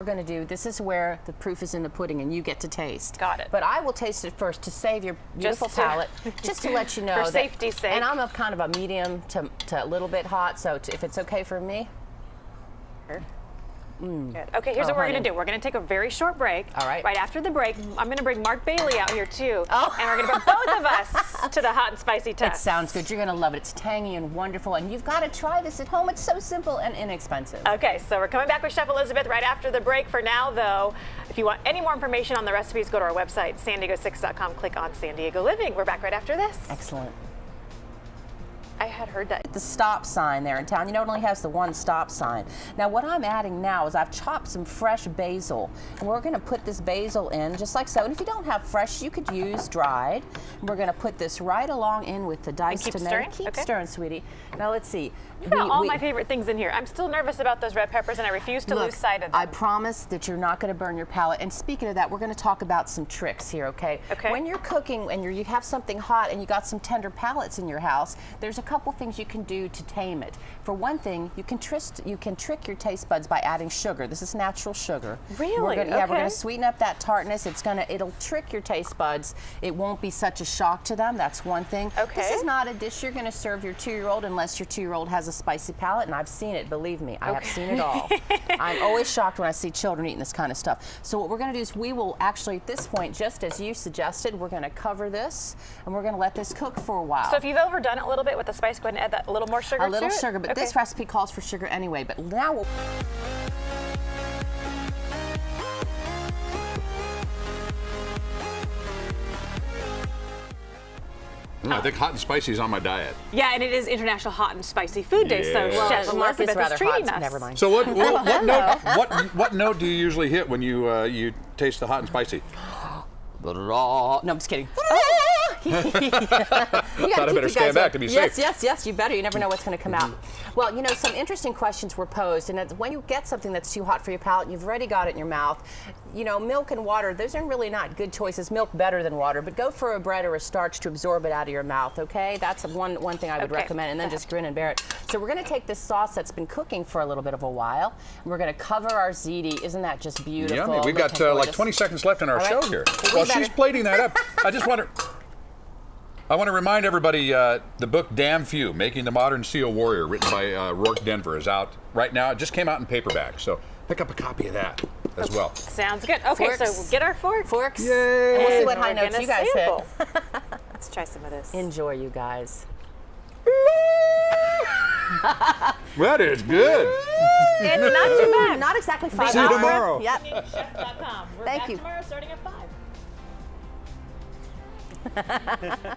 We're going to do, this is where the proof is in the pudding and you get to taste. Got it. But I will taste it first to save your beautiful palate, just to let you know. For safety's sake. And I'm a kind of a medium to a little bit hot, so if it's okay for me. Good. Okay, here's what we're going to do. We're going to take a very short break. All right. Right after the break, I'm going to bring Mark Bailey out here too. Oh. And we're going to put both of us to the hot and spicy test. It sounds good. You're going to love it. It's tangy and wonderful, and you've got to try this at home. It's so simple and inexpensive. Okay, so we're coming back with Chef Elizabeth right after the break. For now, though, if you want any more information on the recipes, go to our website, san-diego6.com. Click on San Diego Living. We're back right after this. Excellent. I had heard that. The stop sign there in town. You know, it only has the one stop sign. Now, what I'm adding now is I've chopped some fresh basil, and we're going to put this basil in just like so. And if you don't have fresh, you could use dried. And we're going to put this right along in with the diced tomato. Stirring? Keep stirring, sweetie. Now, let's see. You got all my favorite things in here. I'm still nervous about those red peppers, and I refuse to lose sight of them. I promise that you're not going to burn your palate. And speaking of that, we're going to talk about some tricks here, okay? Okay. When you're cooking and you have something hot and you got some tender palates in your house, there's a couple things you can do to tame it. For one thing, you can trick your taste buds by adding sugar. This is natural sugar. Really? We're going to sweeten up that tartness. It'll trick your taste buds. It won't be such a shock to them. That's one thing. Okay. This is not a dish you're going to serve your 2-year-old unless your 2-year-old has a spicy palate, and I've seen it. Believe me, I have seen it all. I'm always shocked when I see children eating this kind of stuff. So what we're going to do is we will actually, at this point, just as you suggested, we're going to cover this and we're going to let this cook for a while. So if you've overdone it a little bit with the spice, go ahead and add that a little more sugar to it? A little sugar, but this recipe calls for sugar anyway. But now we'll... I think hot and spicy is on my diet. Yeah, and it is International Hot and Spicy Food Day, so Yeah. Chef Mark is Elizabeth rather is treating hot, us. never mind. So what note do you usually hit when you taste the hot and spicy? No, I'm just kidding. You Thought I better stand back to be safe. Yes, you better. You never know what's going to come out. Well, you know, some interesting questions were posed, and when you get something that's too hot for your palate, you've already got it in your mouth. You know, milk and water, those are really not good choices. Milk better than water, but go for a bread or a starch to absorb it out of your mouth, okay? That's one thing I would recommend, and then just grin and bear it. So we're going to take this sauce that's been cooking for a little bit of a while, and we're going to cover our ziti. Isn't that just beautiful? Yummy. We've got like 20 seconds left in our show here. While she's plating that up, I want to remind everybody the book Damn Few, Making the Modern SEAL Warrior, written by Rourke Denver, is out right now. It just came out in paperback, so pick up a copy of that as well. Sounds good. Okay, Forks. so we'll get our forks. Yay! And we'll see what high We're notes gonna you guys sample. hit. Let's try some of this. Enjoy, you guys. That is good. It's not too bad. Not exactly 5 hours. See you tomorrow. Yep. Chef.com. We're Thank back you. tomorrow starting at 5.